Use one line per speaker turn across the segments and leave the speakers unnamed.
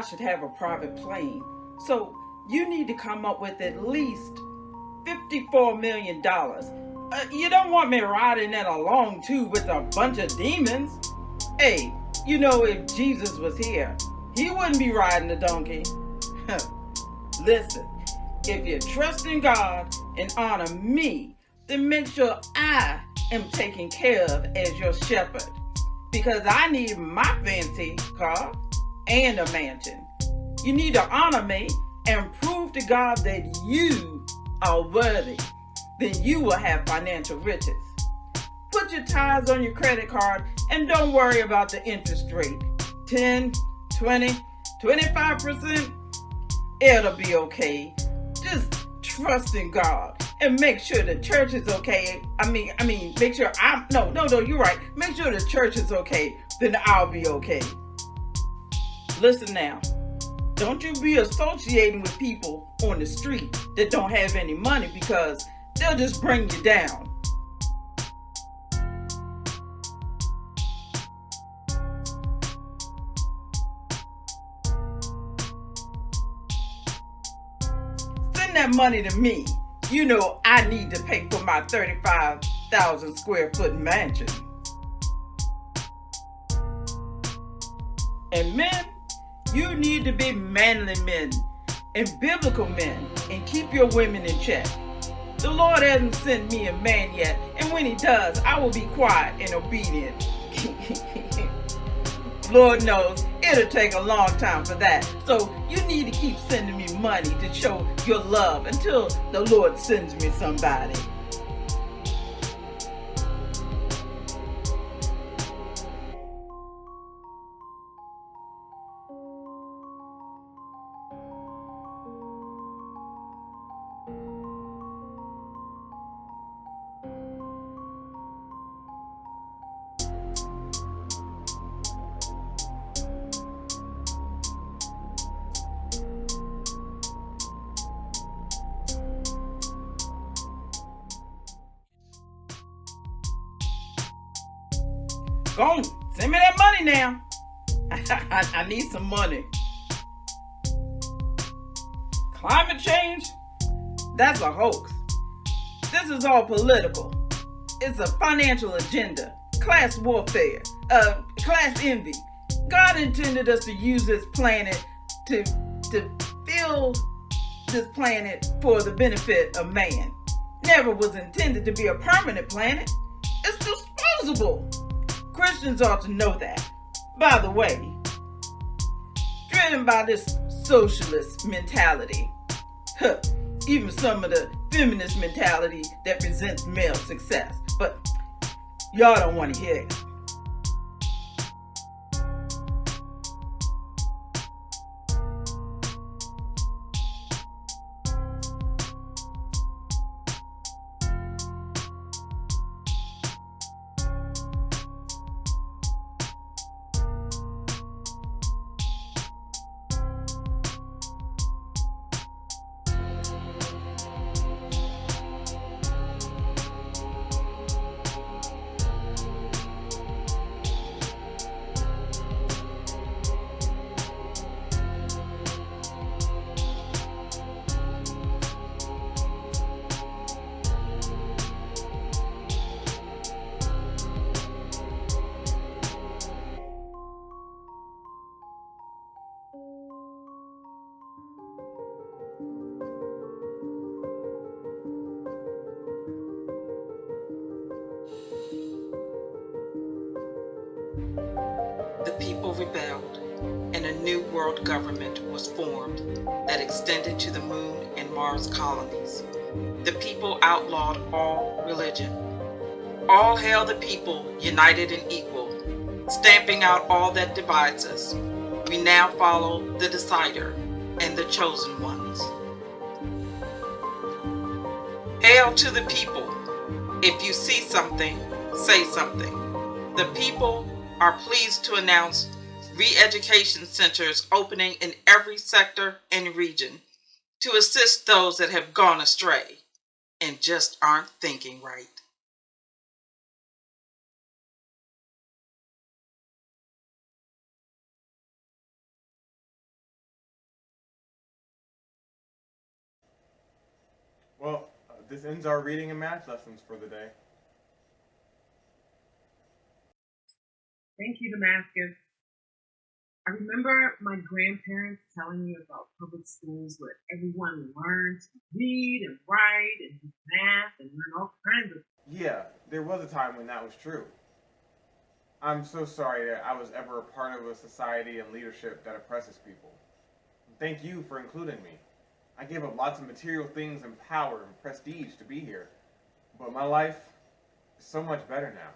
should have a private plane. So you need to come up with at least $54 million. You don't want me riding in a long tube with a bunch of demons. Hey, if Jesus was here, he wouldn't be riding a donkey. Listen, if you trust in God and honor me, then make sure I am taken care of as your shepherd. Because I need my fancy car and a mansion. You need to honor me and prove to God that you are worthy. Then you will have financial riches. Put your tithes on your credit card and don't worry about the interest rate. 10, 20, 25%. It'll be okay. Just trust in God and make sure the church is okay. Make sure you're right. Make sure the church is okay, then I'll be okay. Listen now. Don't you be associating with people on the street that don't have any money, because they'll just bring you down. Send that money to me. I need to pay for my 35,000 square foot mansion. And men, you need to be manly men and biblical men and keep your women in check. The Lord hasn't sent me a man yet, and when he does, I will be quiet and obedient. Lord knows it'll take a long time for that. So you need to keep sending me money to show your love until the Lord sends me somebody. Go on, send me that money now. I need some money. Climate change? That's a hoax. This is all political. It's a financial agenda, class warfare, class envy. God intended us to use this planet to fill this planet for the benefit of man. Never was intended to be a permanent planet. It's disposable. Christians ought to know that. By the way, driven by this socialist mentality, even some of the feminist mentality that presents male success. But y'all don't want to hear it. The people rebelled, and a new world government was formed that extended to the moon and Mars colonies. The people outlawed all religion. All hail the people, united and equal, stamping out all that divides us. We now follow the decider and the chosen ones. Hail to the people. If you see something, say something. The people are pleased to announce re-education centers opening in every sector and region to assist those that have gone astray and just aren't thinking right.
Well, this ends our reading and math lessons for the day.
Thank you, Damascus. I remember my grandparents telling me about public schools where everyone learned to read and write and do math and learn all kinds of.
Yeah, there was a time when that was true. I'm so sorry that I was ever a part of a society and leadership that oppresses people. Thank you for including me. I gave up lots of material things and power and prestige to be here. But my life is so much better now.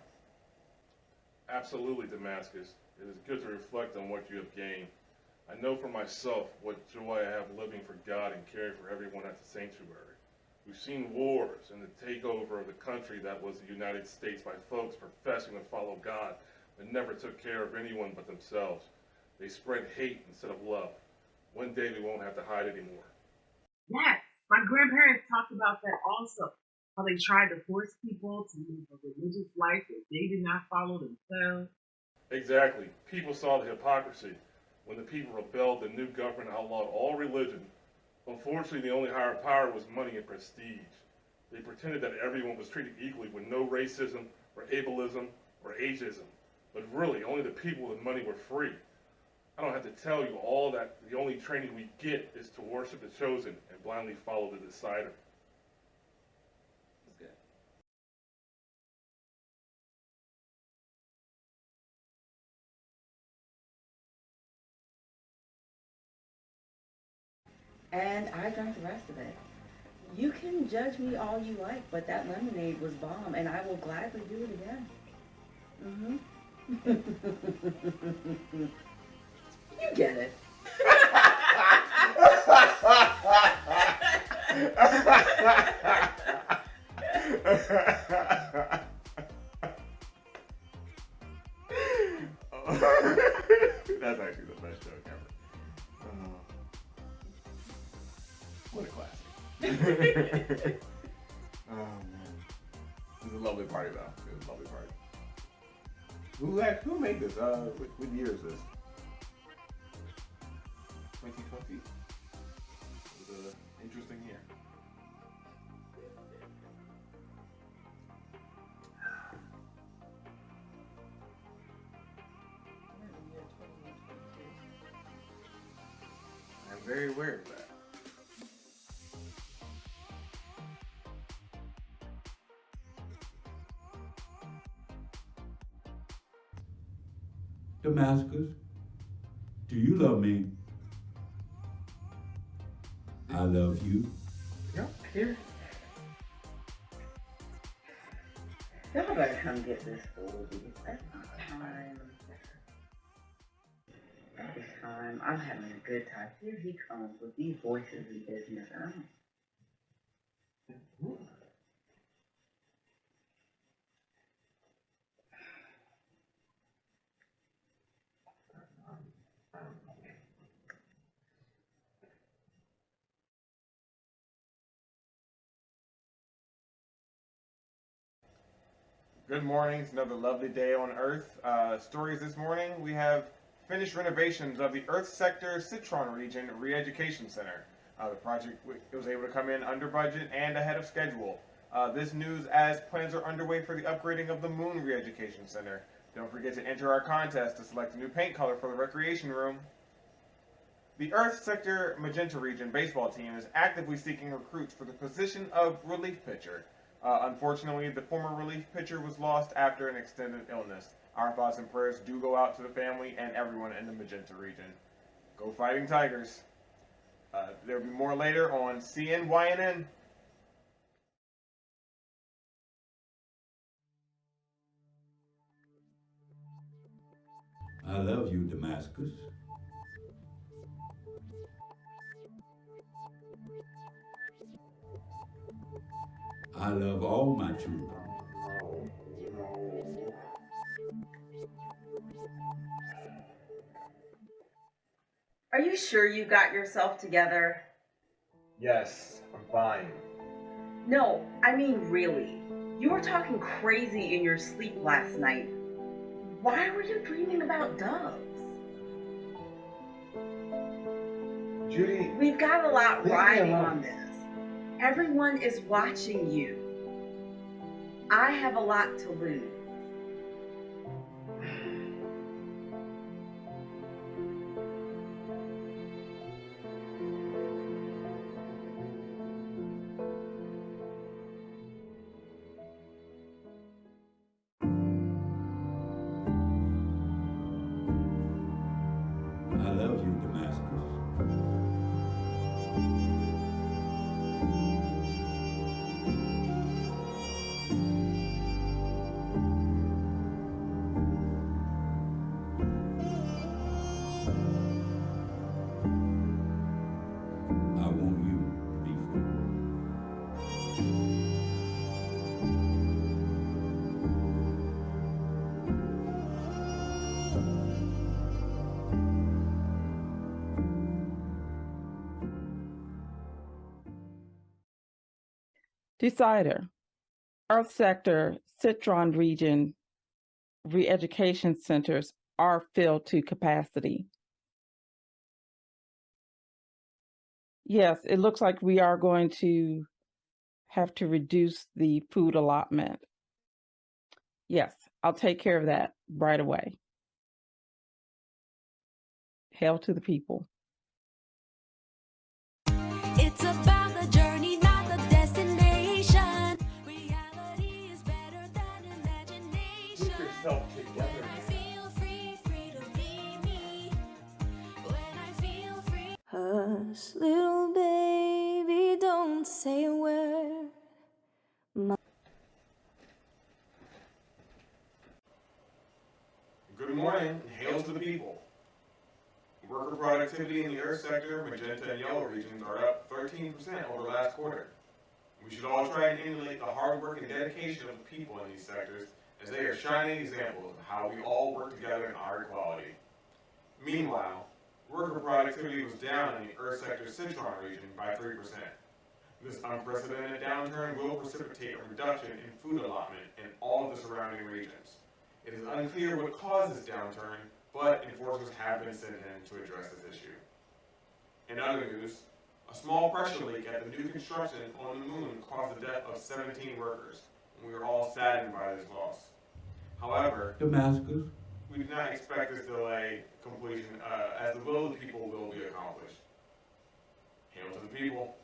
Absolutely, Damascus. It is good to reflect on what you have gained. I know for myself what joy I have living for God and caring for everyone at the sanctuary. We've seen wars and the takeover of the country that was the United States by folks professing to follow God but never took care of anyone but themselves. They spread hate instead of love. One day we won't have to hide anymore.
Yes, my grandparents talked about that also. How they tried to force people to live a religious life that they did not follow themselves.
Exactly. People saw the hypocrisy. When the people rebelled, the new government outlawed all religion. Unfortunately, the only higher power was money and prestige. They pretended that everyone was treated equally with no racism or ableism or ageism. But really, only the people with money were free. I don't have to tell you all that the only training we get is to worship the chosen and blindly follow the decider.
That's good.
And I drank the rest of it. You can judge me all you like, but that lemonade was bomb, and I will gladly do it again. You get it.
That's actually the best joke ever. What a classic. Oh man, this is a lovely party though. It was a lovely party. Who made this? What year is this? 2020. It was an interesting year. I'm very aware of that.
Damascus, do you love me? I love you.
Yep, here. Y'all better come get this fool because that's not time. That is time. I'm having a good time. Here he comes with these voices and business.
Good morning. It's another lovely day on Earth. Stories this morning. We have finished renovations of the Earth Sector Citron Region Re-Education Center. The project was able to come in under budget and ahead of schedule. This news as plans are underway for the upgrading of the Moon Re-Education Center. Don't forget to enter our contest to select a new paint color for the recreation room. The Earth Sector Magenta Region baseball team is actively seeking recruits for the position of relief pitcher. Unfortunately, the former relief pitcher was lost after an extended illness. Our thoughts and prayers do go out to the family and everyone in the Magenta region. Go Fighting Tigers. There will be more later on CNYNN.
I love you, Damascus. I love all my children.
Are you sure you got yourself together?
Yes, I'm fine.
No, I mean really. You were talking crazy in your sleep last night. Why were you dreaming about doves?
Judy,
We've got a lot
leave me
riding
alone.
on this. Everyone is watching you. I have a lot to lose.
I love you, Damascus. I want you to be free.
Decider. Earth sector, Citron region, re-education centers are filled to capacity. Yes, it looks like we are going to have to reduce the food allotment. Yes, I'll take care of that right away. Hail to the people.
It's about the journey, not the destination. Reality is better than imagination.
Get yourself together,
When I
man.
feel free, free to be me. When I feel free. Hush, little baby, don't say a word.
Good morning, and hail to the people. Worker productivity in the earth sector, magenta and yellow regions are up 13% over last quarter. We should all try and emulate the hard work and dedication of the people in these sectors, as they are shining examples of how we all work together in our equality. Meanwhile, worker productivity was down in the earth sector Citron region by 3%. This unprecedented downturn will precipitate a reduction in food allotment in all of the surrounding regions. It is unclear what caused this downturn, but enforcers have been sent in to address this issue. In other news, a small pressure leak at the new construction on the moon caused the death of 17 workers, and we are all saddened by this loss. However,
Damascus,
we do not expect this delay completion, as the will of the people will be accomplished. Hail to the people.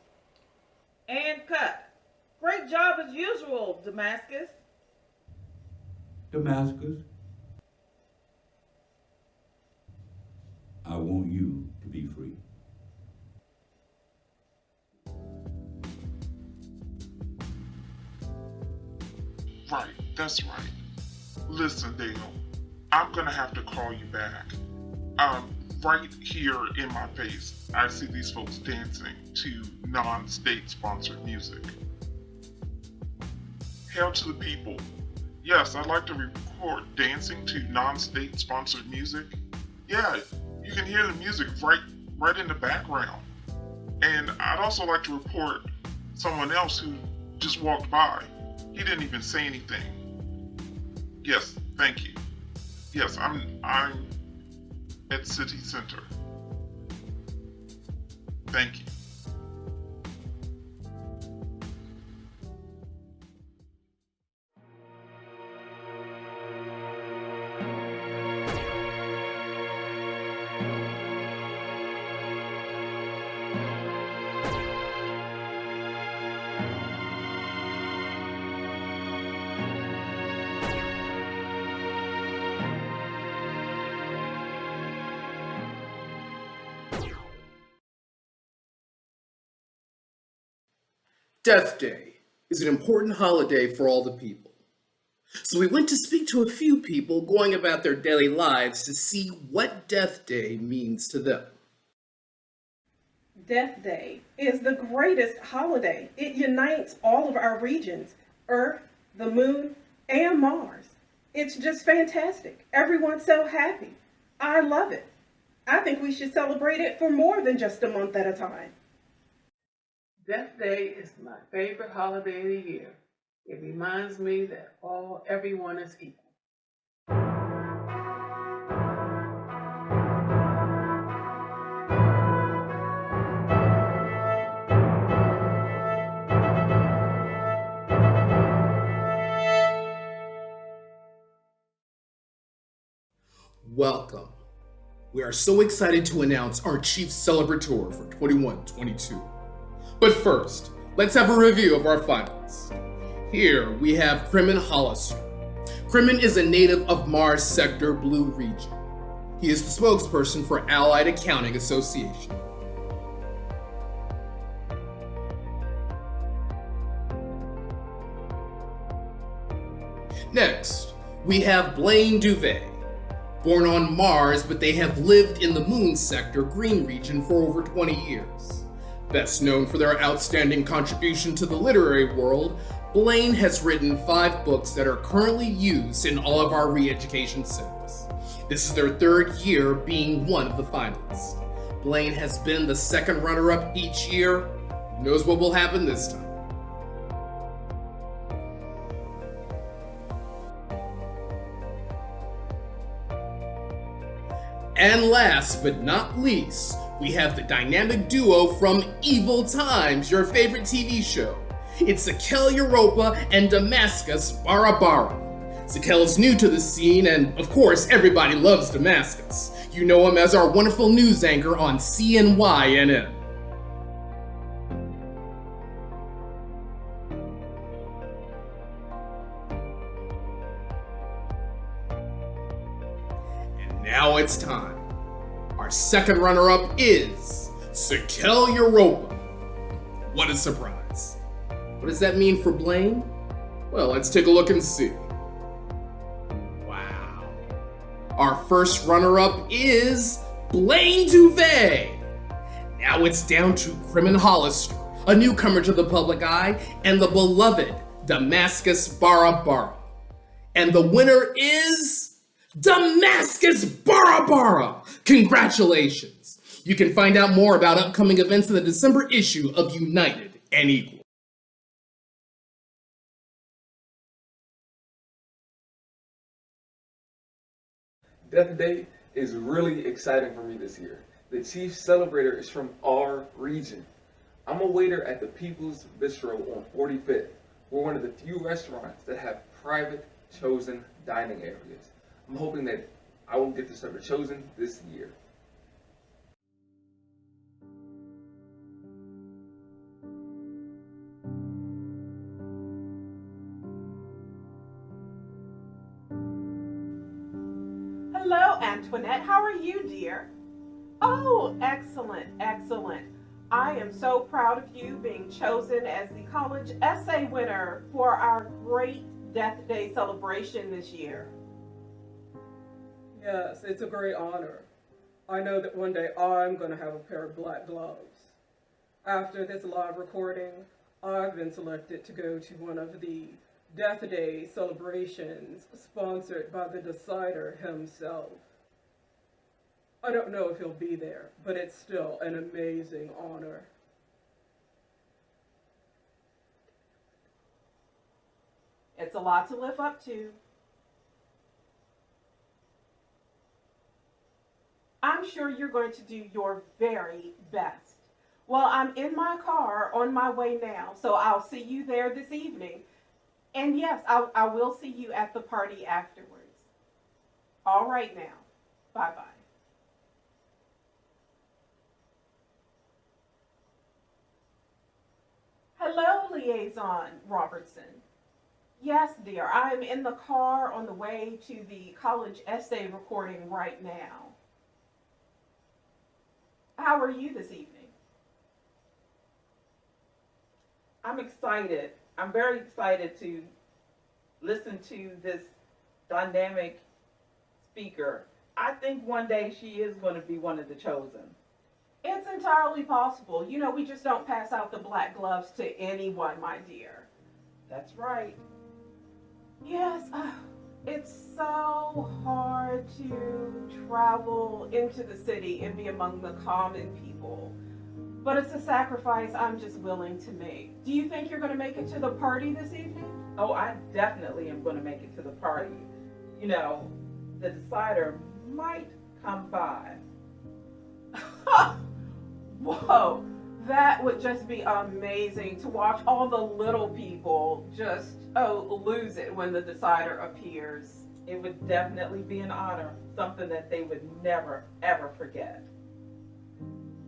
And cut. Great job as usual, Damascus.
Damascus, I want you to be free.
Right, that's right. Listen, Dale, I'm gonna have to call you back. Right here in my face, I see these folks dancing to non-state sponsored music. Hail to the people. Yes, I'd like to report dancing to non-state sponsored music. Yeah, you can hear the music right in the background. And I'd also like to report someone else who just walked by. He didn't even say anything. Yes, thank you. Yes, I'm at City Center. Thank you.
Death Day is an important holiday for all the people. So we went to speak to a few people going about their daily lives to see what Death Day means to them.
Death Day is the greatest holiday. It unites all of our regions, Earth, the Moon, and Mars. It's just fantastic. Everyone's so happy. I love it. I think we should celebrate it for more than just a month at a time.
Death Day is my favorite holiday of the year. It reminds me that everyone is equal.
welcome. We are so excited to announce our chief celebrator for 21-22. But first, let's have a review of our finalists. Here we have Crimin Hollister. Crimin is a native of Mars Sector Blue region. He is the spokesperson for Allied Accounting Association. Next, we have Blaine Duvet. Born on Mars, but they have lived in the Moon Sector Green region for over 20 years. Best known for their outstanding contribution to the literary world, Blaine has written 5 books that are currently used in all of our re-education centers. This is their 3rd year being one of the finalists. Blaine has been the 2nd runner-up each year. Who knows what will happen this time? And last but not least, we have the dynamic duo from Evil Times, your favorite TV show. It's Zakel Europa and Damascus Barabara. Zakel is new to the scene, and of course, everybody loves Damascus. You know him as our wonderful news anchor on CNYNN. And now it's time. Our 2nd runner-up is Zakel Europa. What a surprise. What does that mean for Blaine? Well, let's take a look and see. Wow. Our 1st runner-up is Blaine Duvet. Now it's down to Crimin Hollister, a newcomer to the public eye, and the beloved Damascus Barabara. And the winner is Damascus Barabara. Congratulations. You can find out more about upcoming events in the December issue of United and Equal.
Death Day is really exciting for me this year. The chief celebrator is from our region. I'm a waiter at the People's Bistro on 45th. We're one of the few restaurants that have private chosen dining areas. I'm hoping that I will get to serve a chosen this year.
Hello, Antoinette. How are you, dear? Oh, excellent, excellent. I am so proud of you being chosen as the college essay winner for our great Death Day celebration this year.
Yes, it's a great honor. I know that one day I'm going to have a pair of black gloves. After this live recording, I've been selected to go to one of the Death Day celebrations sponsored by the decider himself. I don't know if he'll be there, but it's still an amazing honor.
It's a lot to live up to. I'm sure you're going to do your very best. Well, I'm in my car on my way now, so I'll see you there this evening. And yes, I will see you at the party afterwards. All right now. Bye-bye. Hello, Liaison Robertson. Yes, dear, I'm in the car on the way to the college essay recording right now. How are you this evening? I'm excited. I'm very excited to listen to this dynamic speaker. I think one day she is going to be one of the chosen. It's entirely possible. You know, we just don't pass out the black gloves to anyone, my dear. That's right. Yes, it's so hard to travel into the city and be among the common people. But it's a sacrifice I'm just willing to make. Do you think you're going to make it to the party this evening? Oh, I definitely am going to make it to the party. You know, the decider might come by. Whoa, that would just be amazing to watch all the little people just, lose it when the decider appears.
It would definitely be an honor, something that they would never, ever forget.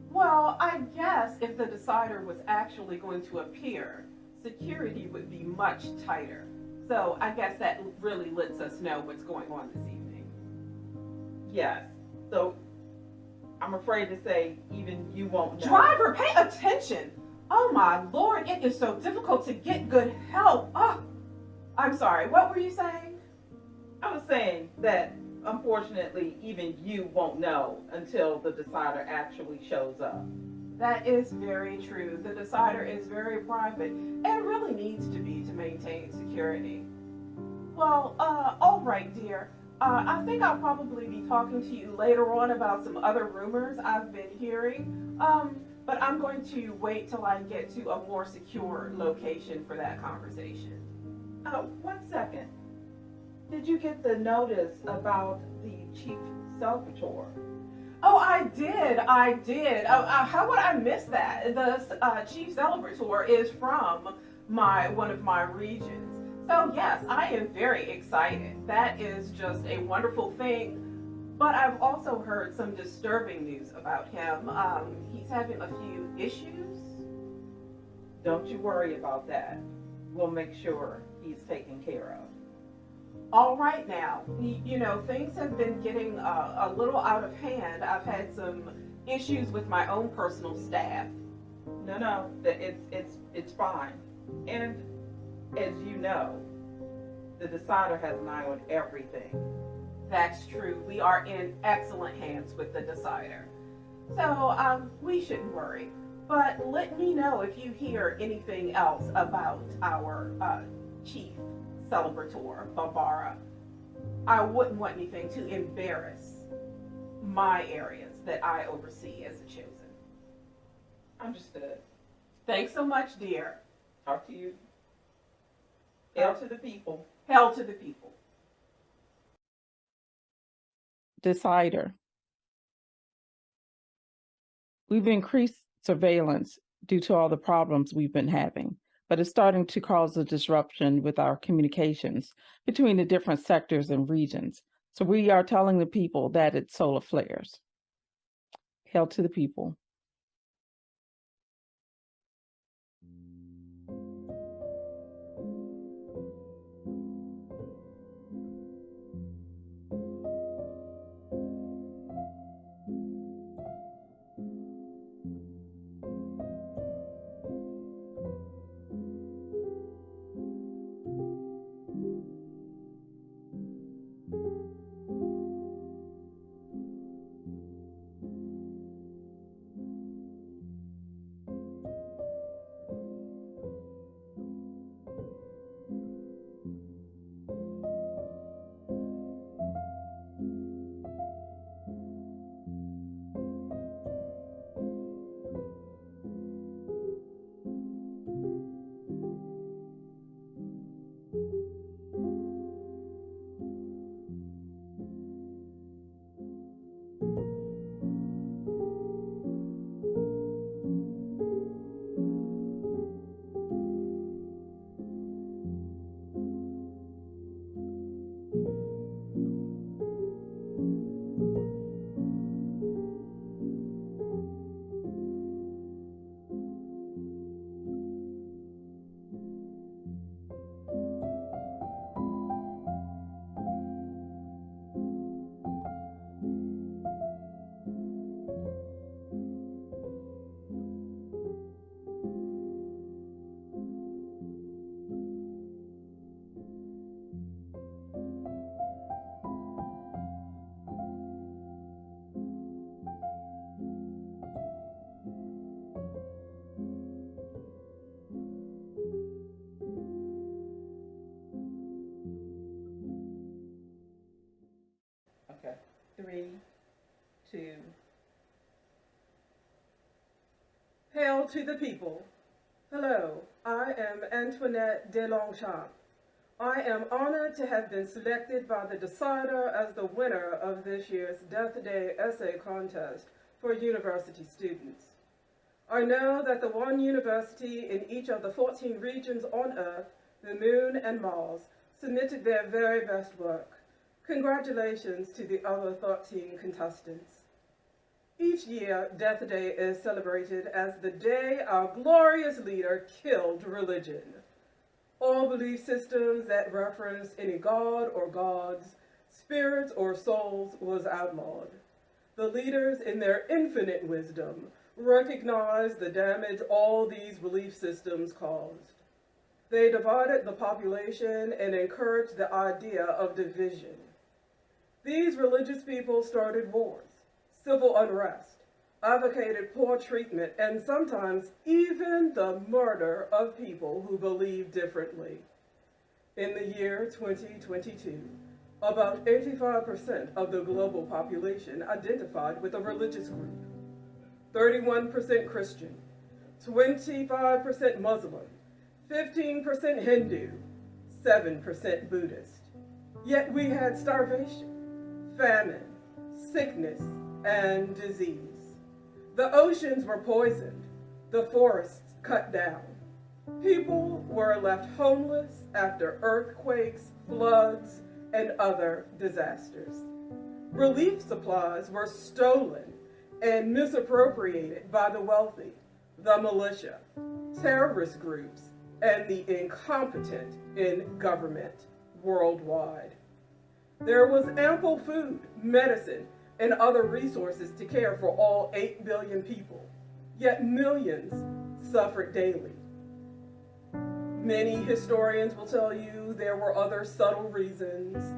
Well, I guess if the decider was actually going to appear, security would be much tighter. So I guess that really lets us know what's going on this evening.
Yes. So I'm afraid to say even you won't know.
Driver, pay attention! Oh my Lord, it is so difficult to get good help. Oh, I'm sorry, what were you saying?
I was saying that unfortunately even you won't know until the decider actually shows up.
That is very true. The decider is very private and really needs to be to maintain security. Well, all right, dear. I think I'll probably be talking to you later on about some other rumors I've been hearing. But I'm going to wait till I get to a more secure location for that conversation.
1 second. Did you get the notice about the chief celebrator?
Oh, I did. How would I miss that? The chief celebrator is from one of my regions. So yes, I am very excited. That is just a wonderful thing. But I've also heard some disturbing news about him. He's having a few issues.
Don't you worry about that. We'll make sure he's taken care of.
All right now, you know, things have been getting a little out of hand. I've had some issues with my own personal staff.
No, it's fine. And as you know, the decider has an eye on everything.
That's true. We are in excellent hands with the decider. So we shouldn't worry. But let me know if you hear anything else about our chief celebrator, Barbara. I wouldn't want anything to embarrass my areas that I oversee as the chosen.
Understood.
Thanks so much, dear.
Talk to you. Hail to the people.
Hail to the people.
Decider. We've increased surveillance due to all the problems we've been having, but it's starting to cause a disruption with our communications between the different sectors and regions. So we are telling the people that it's solar flares. Hail to the people. Okay. 3, 2.
Hail to the people. Hello, I am Antoinette de Longchamp. I am honored to have been selected by the decider as the winner of this year's Death Day Essay Contest for university students. I know that the one university in each of the 14 regions on Earth, the Moon and Mars, submitted their very best work. Congratulations to the other 13 contestants. Each year, Death Day is celebrated as the day our glorious leader killed religion. All belief systems that referenced any god or gods, spirits or souls was outlawed. The leaders, in their infinite wisdom, recognized the damage all these belief systems caused. They divided the population and encouraged the idea of division. These religious people started wars, civil unrest, advocated poor treatment, and sometimes even the murder of people who believed differently. In the year 2022, about 85% of the global population identified with a religious group, 31% Christian, 25% Muslim, 15% Hindu, 7% Buddhist. Yet we had starvation, famine, sickness, and disease. The oceans were poisoned, the forests cut down. People were left homeless after earthquakes, floods, and other disasters. Relief supplies were stolen and misappropriated by the wealthy, the militia, terrorist groups, and the incompetent in government worldwide. There was ample food, medicine, and other resources to care for all 8 billion people, yet millions suffered daily. Many historians will tell you there were other subtle reasons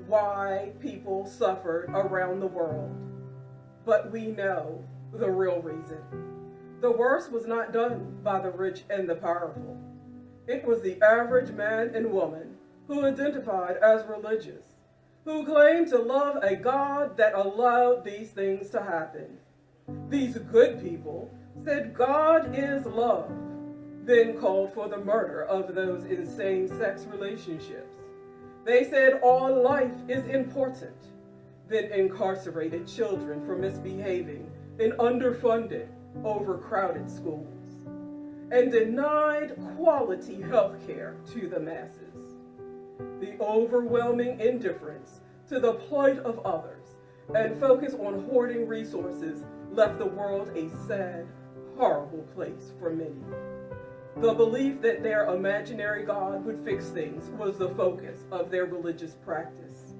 why people suffered around the world, but we know the real reason. The worst was not done by the rich and the powerful. It was the average man and woman who identified as religious, who claimed to love a God that allowed these things to happen. These good people said God is love, then called for the murder of those in same-sex relationships. They said all life is important, then incarcerated children for misbehaving in underfunded, overcrowded schools, and denied quality health care to the masses. The overwhelming indifference to the plight of others and focus on hoarding resources left the world a sad, horrible place for many. The belief that their imaginary God would fix things was the focus of their religious practice.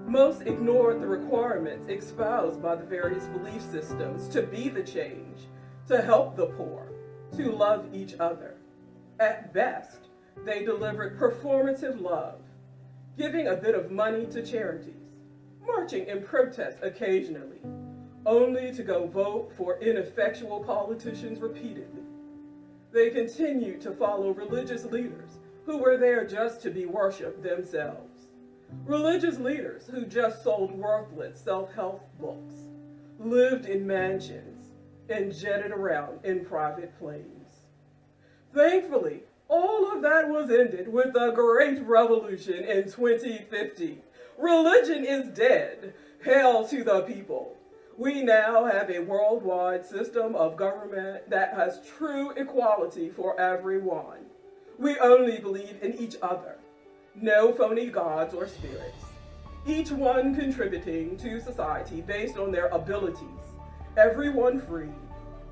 Most ignored the requirements espoused by the various belief systems to be the change, to help the poor, to love each other. At best, they delivered performative love, giving a bit of money to charities, marching in protest occasionally, only to go vote for ineffectual politicians repeatedly. They continued to follow religious leaders who were there just to be worshiped themselves. Religious leaders who just sold worthless self-help books, lived in mansions, and jetted around in private planes. Thankfully, all of that was ended with the Great Revolution in 2050. Religion is dead. Hail to the people. We now have a worldwide system of government that has true equality for everyone. We only believe in each other. No phony gods or spirits. Each one contributing to society based on their abilities. Everyone free,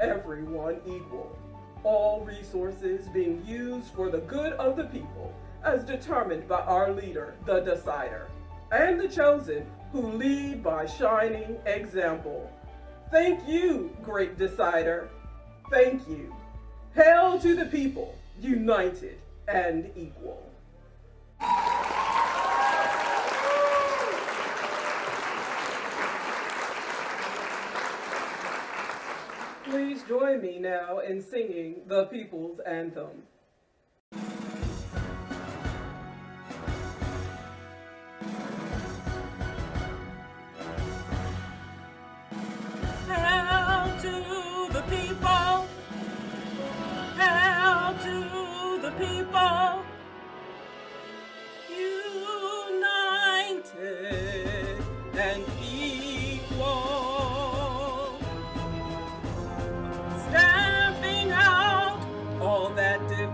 everyone equal. All resources being used for the good of the people as determined by our leader, the decider, and the chosen who lead by shining example. Thank you, great decider. Thank you. Hail to the people, united and equal. Please join me now in singing the People's Anthem.
Hail to the people, hail to the people, united and equal, stamping out all that division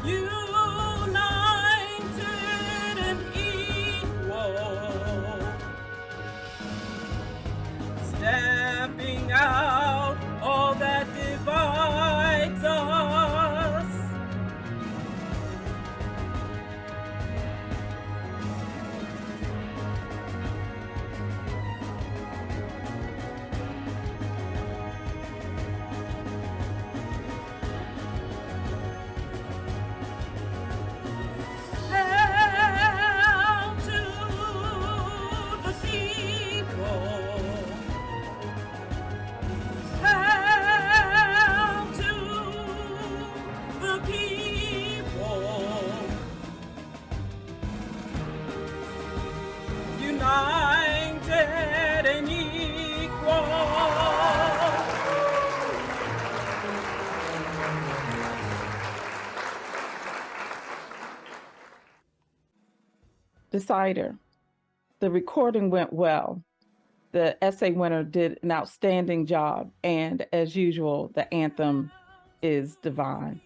united and equal, stamping out all that divides us. Hail to the people. Hail to the people. United and equal.
Decider. The recording went well. The essay winner did an outstanding job, and as usual, the anthem is divine.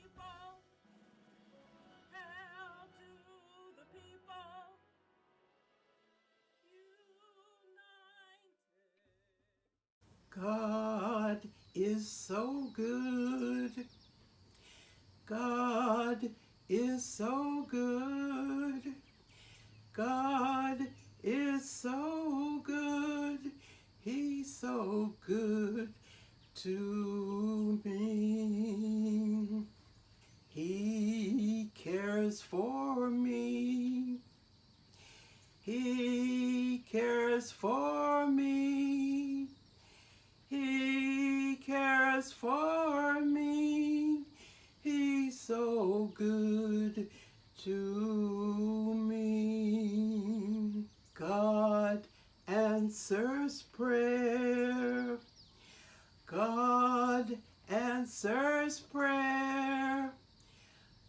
God is so good. God is so good. God is so good. He's so good to me. He cares for me. He cares for me. He cares for me. He's so good to me. God answers prayer. God answers prayer.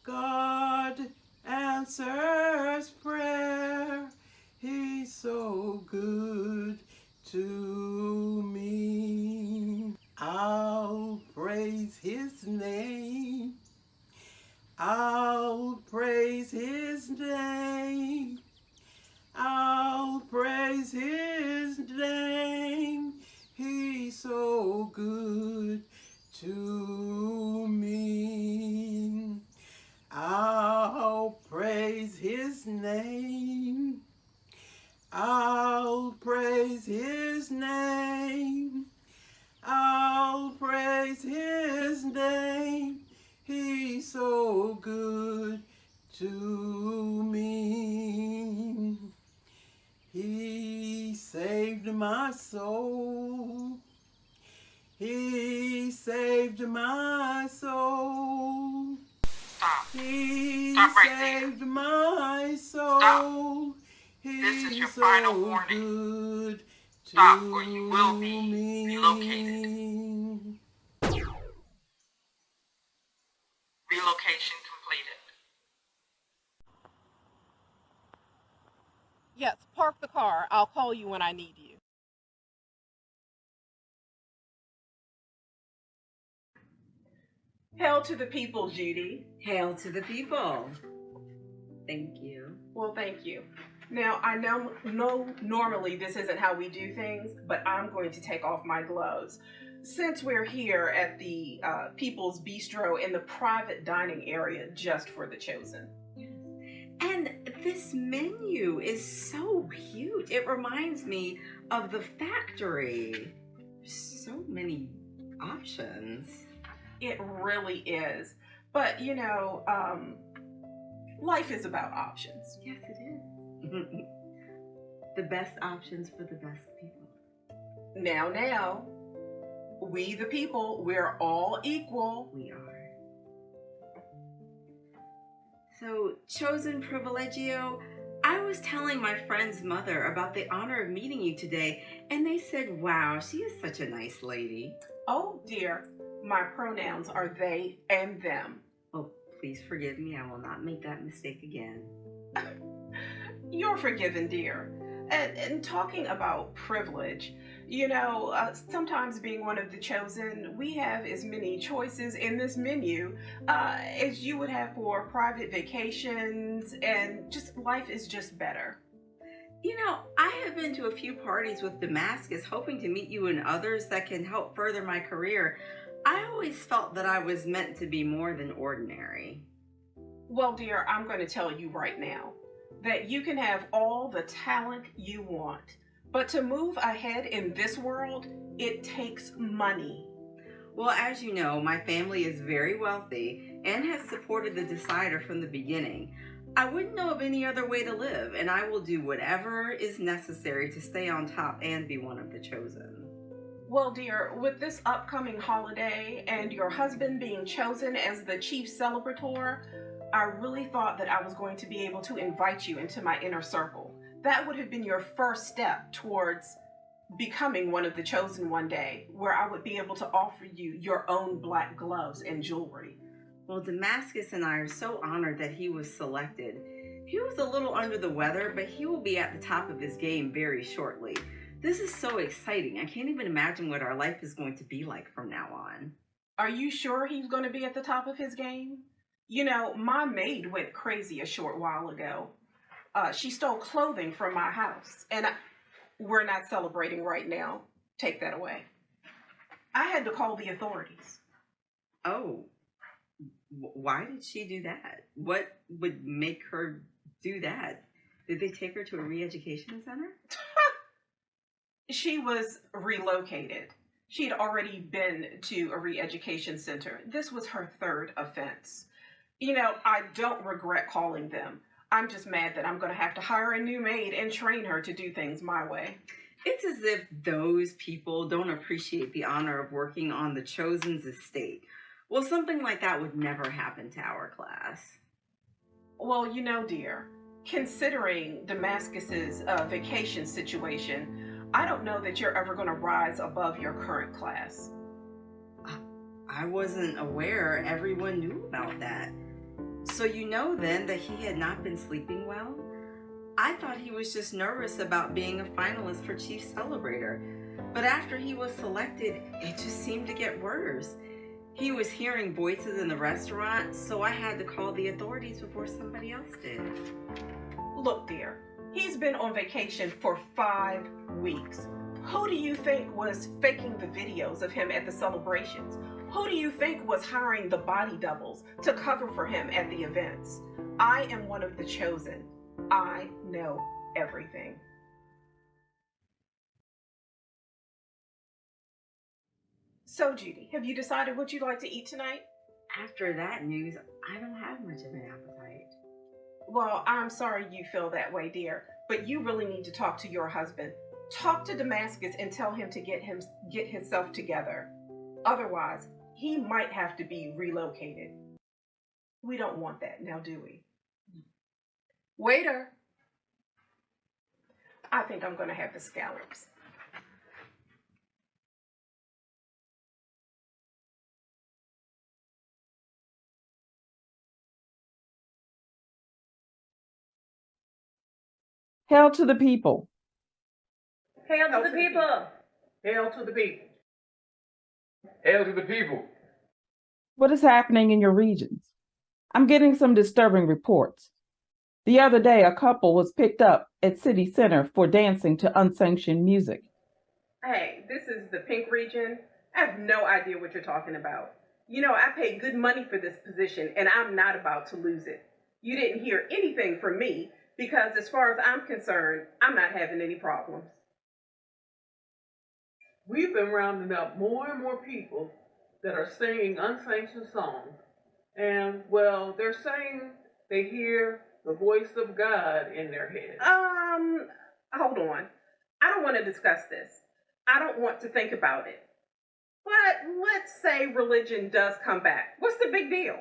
God answers prayer. He's so good to me. I'll praise his name. I'll praise his name. I'll praise his name. He's so good to me. I'll praise his name. I'll praise his name. I'll praise his name. He's so good to me. He saved my soul. He saved my soul.
Stop.
He
Stop right
saved
there.
my soul.
Stop. This is your final warning. Stop, or you will be relocated. Relocation completed.
Yes, park the car. I'll call you when I need you.
Hail to the people, Judy.
Hail to the people. Thank you.
Well, thank you. Now, I know normally this isn't how we do things, but I'm going to take off my gloves. Since we're here at the People's Bistro in the private dining area just for the chosen.
And this menu is so cute. It reminds me of the factory. So many options.
It really is. But, you know, life is about options.
Yes, it is. The best options for the best people.
Now, we the people, we're all equal.
We are. So, chosen privilegio, I was telling my friend's mother about the honor of meeting you today, and they said, wow, she is such a nice lady.
Oh, dear. My pronouns are they and them.
Oh, please forgive me. I will not make that mistake again.
You're forgiven, dear. And talking about privilege,
Sometimes being one of the chosen, we have as many choices in this menu as you would have for private vacations, and just life is just better.
I have been to a few parties with Damascus, hoping to meet you and others that can help further my career. I always felt that I was meant to be more than ordinary.
Well, dear, I'm going to tell you right now that you can have all the talent you want, but to move ahead in this world, it takes money.
Well, as you know, my family is very wealthy and has supported the Decider from the beginning. I wouldn't know of any other way to live, and I will do whatever is necessary to stay on top and be one of the chosen.
Well, dear, with this upcoming holiday and your husband being chosen as the chief celebrator, I really thought that I was going to be able to invite you into my inner circle. That would have been your first step towards becoming one of the chosen one day, where I would be able to offer you your own black gloves and jewelry.
Well, Damascus and I are so honored that he was selected. He was a little under the weather, but he will be at the top of his game very shortly. This is so exciting. I can't even imagine what our life is going to be like from now on.
Are you sure he's going to be at the top of his game? My maid went crazy a short while ago. She stole clothing from my house, and we're not celebrating right now. Take that away. I had to call the authorities.
Oh. Why did she do that? What would make her do that? Did they take her to a re-education center?
She was relocated. She'd already been to a re-education center. This was her third offense. I don't regret calling them. I'm just mad that I'm going to have to hire a new maid and train her to do things my way.
It's as if those people don't appreciate the honor of working on the chosen's estate. Well, something like that would never happen to our class.
Well, dear, considering Damascus's vacation situation, I don't know that you're ever going to rise above your current class.
I wasn't aware everyone knew about that. So then that he had not been sleeping well? I thought he was just nervous about being a finalist for Chief Celebrator. But after he was selected, it just seemed to get worse. He was hearing voices in the restaurant, so I had to call the authorities before somebody else did.
Look, dear, he's been on vacation for 5 weeks. Who do you think was faking the videos of him at the celebrations? Who do you think was hiring the body doubles to cover for him at the events? I am one of the chosen. I know everything. So, Judy, have you decided what you'd like to eat tonight?
After that news, I don't have much of an appetite.
Well, I'm sorry you feel that way, dear, but you really need to talk to your husband. Talk to Damascus and tell him to get himself together. Otherwise, he might have to be relocated. We don't want that, now do we? Waiter! I think I'm going to have the scallops.
Hail to the people.
Hail to the people.
Hail to the people.
Hail to the people.
What is happening in your regions? I'm getting some disturbing reports. The other day, a couple was picked up at City Center for dancing to unsanctioned music.
Hey, this is the Pink region. I have no idea what you're talking about. I paid good money for this position, and I'm not about to lose it. You didn't hear anything from me, because as far as I'm concerned, I'm not having any problems.
We've been rounding up more and more people that are singing unsanctioned songs. And, well, they're saying they hear the voice of God in their head.
Hold on. I don't want to discuss this. I don't want to think about it. But let's say religion does come back. What's the big deal?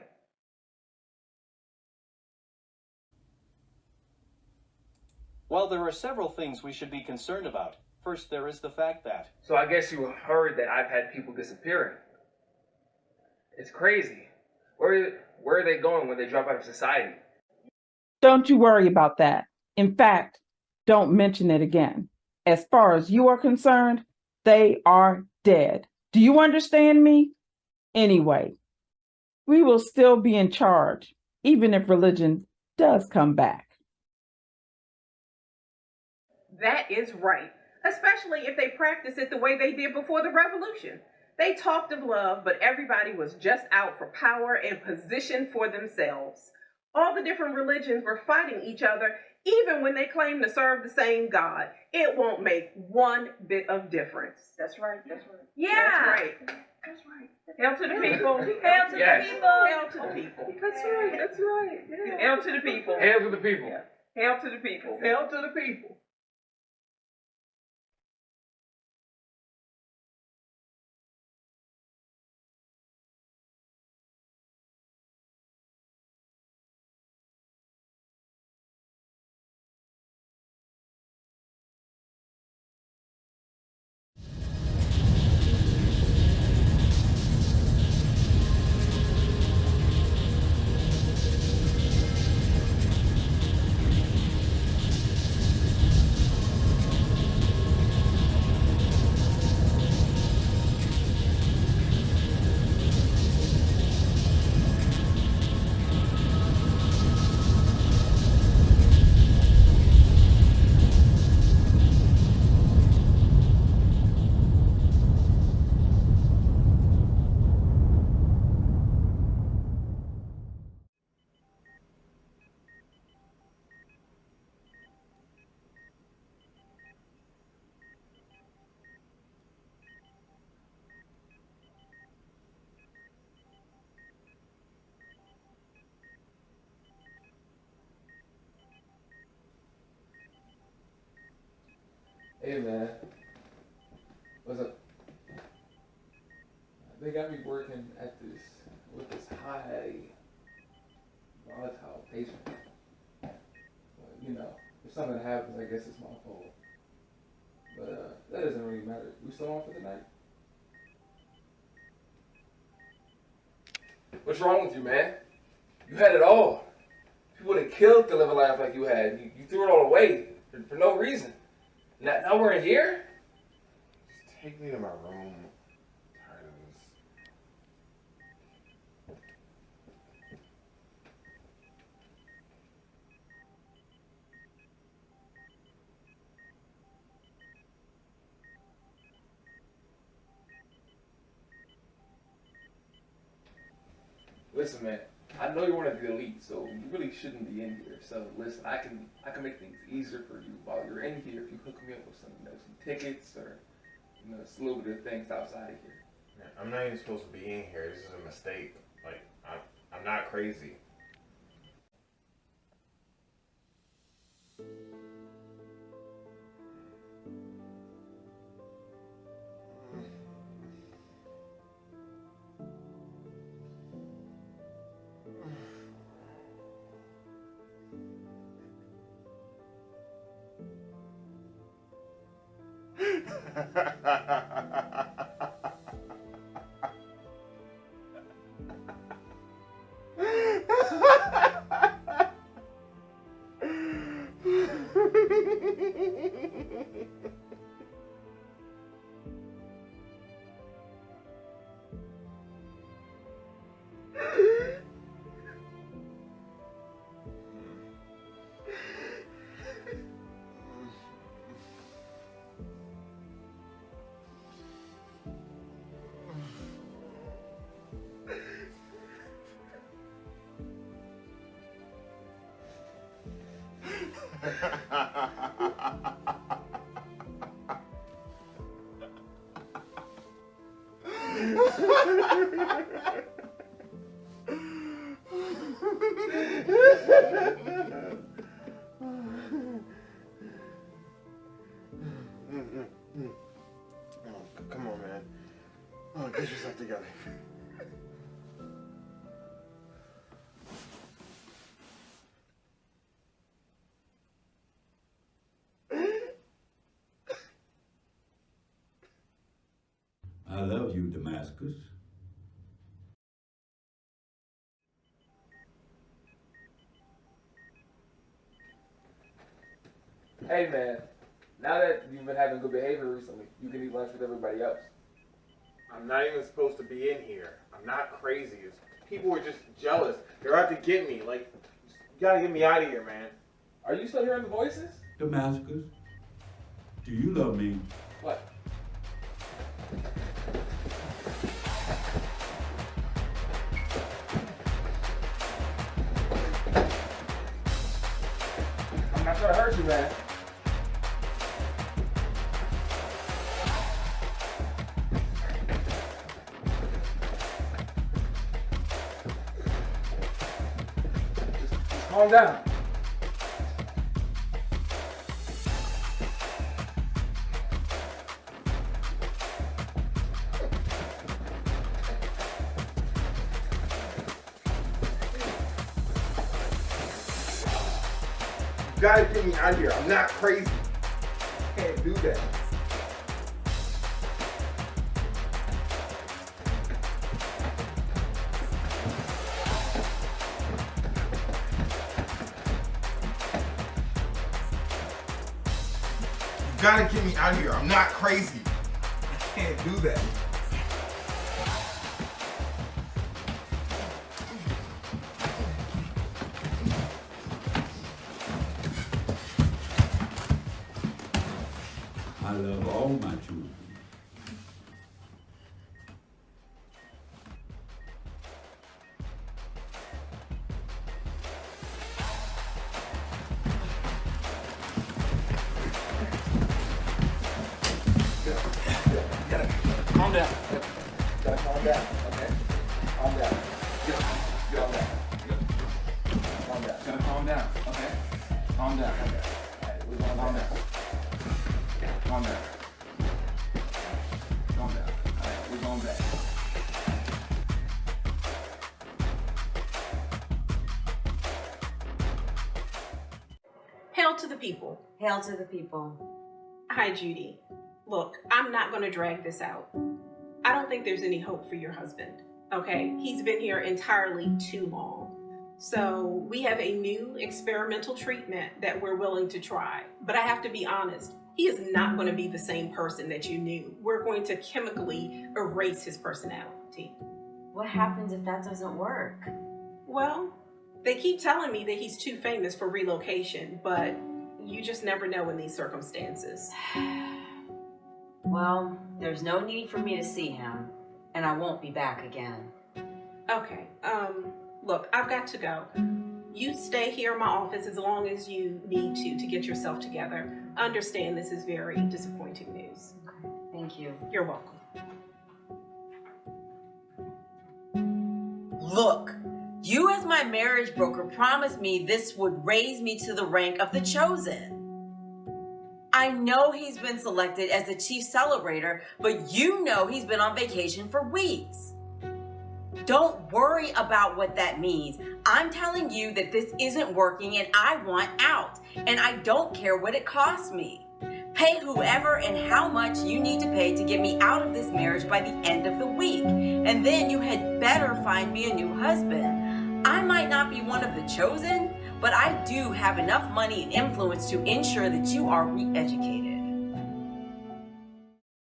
Well, there are several things we should be concerned about. First, there is the fact that...
So I guess you heard that I've had people disappearing. It's crazy. Where are they going when they drop out of society?
Don't you worry about that. In fact, don't mention it again. As far as you are concerned, They are dead. Do you understand me? Anyway, we will still be in charge, even if religion does come back.
That is right, especially if they practice it the way they did before the revolution. They talked of love, but everybody was just out for power and position for themselves. All the different religions were fighting each other, even when they claimed to serve the same God. It won't make one bit of difference.
That's right. That's right.
Yeah. That's right.
That's right.
Hail to the people.
Hail to
Yes.
the people.
Hail to the people.
That's right. That's right. Yeah.
Hail to the people.
Hail to the people.
Hail to the people.
Hail to the people.
Hey man, what's up? They got me working at this with this high volatile patient. But, you know, if something happens, I guess it's my fault. But that doesn't really matter. We still on for the night? What's wrong with you, man? You had it all. People would have killed to live a life like you had. You threw it all away for no reason. Now we're in here?
Just take me to my room. I'm tired of this.
Listen, man. I know you're one of the elite, so you really shouldn't be in here. So listen, I can make things easier for you while you're in here if you hook me up with some, some tickets or, just a little bit of things outside of here.
Man, I'm not even supposed to be in here. This is a mistake. Like, I'm not crazy. Come on, man. Oh, get yourself together.
I love you, Damascus.
Hey man, Now that you've been having good behavior recently, you can eat lunch with everybody else.
I'm not even supposed to be in here. I'm not crazy. People are just jealous. They're out to get me. Like, you gotta get me out of here, man.
Are you still hearing the voices?
Damascus, do you love me?
What? I'm not trying to hurt you, man. Just calm down.
You gotta get me out of here. I'm not crazy. I can't do that. You gotta get me out of here. I'm not crazy. I can't do that.
I love all my children.
Calm down. Gotta calm down, okay? Calm down. Get on down. Calm down. Gotta calm down, okay? Calm down. Alright, we're going calm down. Calm down. Calm down. Alright, we're going back.
Hail to the people.
Hail to the people.
Hi, Judy. Look, I'm not going to drag this out. I don't think there's any hope for your husband, okay? He's been here entirely too long. So we have a new experimental treatment that we're willing to try. But I have to be honest, he is not going to be the same person that you knew. We're going to chemically erase his personality.
What happens if that doesn't work?
Well, they keep telling me that he's too famous for relocation, but you just never know in these circumstances.
Well, there's no need for me to see him, and I won't be back again.
Okay, look, I've got to go. You stay here in my office as long as you need to get yourself together. I understand this is very disappointing news.
Okay, thank you.
You're welcome.
Look, you as my marriage broker promised me this would raise me to the rank of the chosen. I know he's been selected as the chief celebrator, but you know he's been on vacation for weeks. Don't worry about what that means. I'm telling you that this isn't working and I want out. And I don't care what it costs me. Pay whoever and how much you need to pay to get me out of this marriage by the end of the week. And then you had better find me a new husband. I might not be one of the chosen, but I do have enough money and influence to ensure that you are re-educated.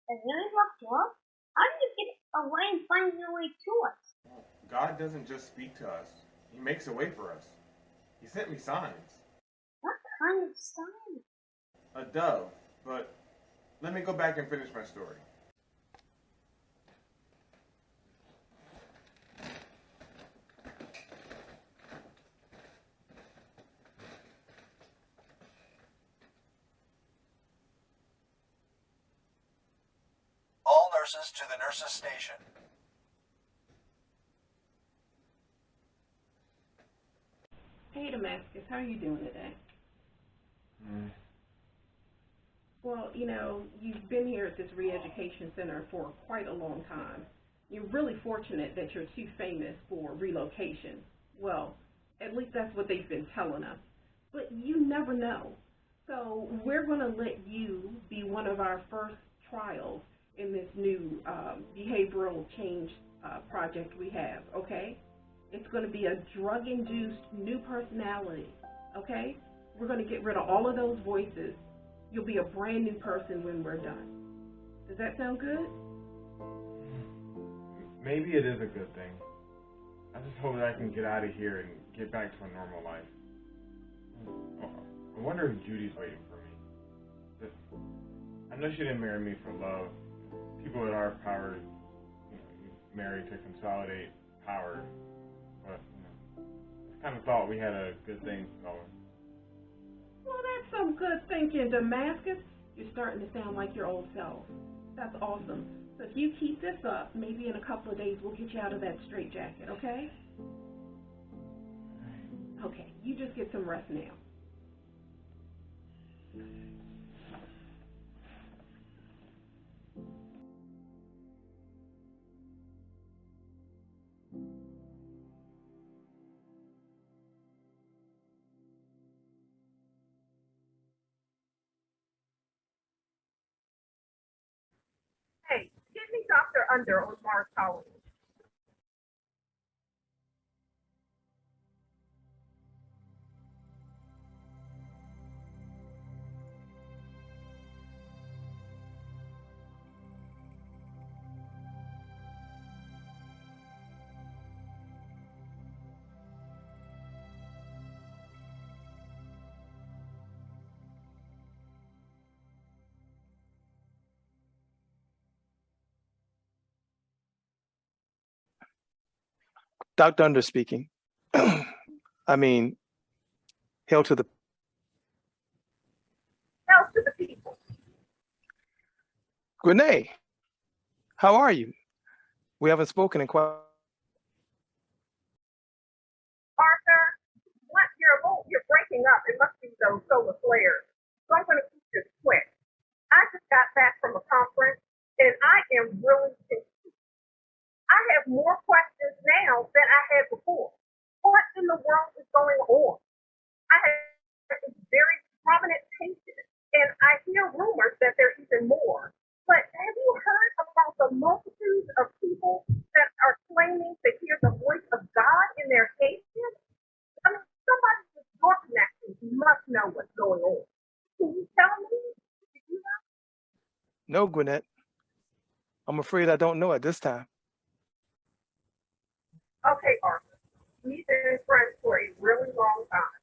If you talk to us, how do you get away and find your way to us?
God doesn't just speak to us. He makes a way for us. He sent me signs.
What kind of sign?
A dove. But let me go back and finish my story.
All nurses to the nurses' station.
Hey, Damascus, how are you doing today? Well, you know, you've been here at this re-education center for quite a long time. You're really fortunate that you're too famous for relocation. Well, at least that's what they've been telling us. But you never know. So we're going to let you be one of our first trials in this new behavioral change project we have, okay? It's going to be a drug-induced new personality, okay? We're going to get rid of all of those voices
You'll be a brand new person when we're done. Does that sound good?
Maybe it is a good thing. I just hope that I can get out of here and get back to a normal life. I wonder if Judy's waiting for me. I know she didn't marry me for love. People at our power, marry to consolidate power. But I kind of thought we had a good thing going.
Well, that's some good thinking, Damascus. You're starting to sound like your old self. That's awesome. So if you keep this up, maybe in a couple of days we'll get you out of that straitjacket, okay? Okay, you just get some rest now.
Hey, give me Dr. Under on Mars Colony.
Dr. Under speaking. I mean, hail to the
Help to the people.
Renee. How are you? We haven't spoken in quite.
Arthur, what you're breaking up. It must be those solar flares. So I'm going to keep this quick. I just got back from a conference, and I am really confused. I have more questions now than I had before. What in the world is going on? I have a very prominent patient, and I hear rumors that there's even more. But have you heard about the multitudes of people that are claiming to hear the voice of God in their cases? I mean, somebody with your connections must know what's going on. Can you tell me? Did you know?
No, Gwinnett. I'm afraid I don't know at this time.
Okay, Arthur, we've been friends for a really long time.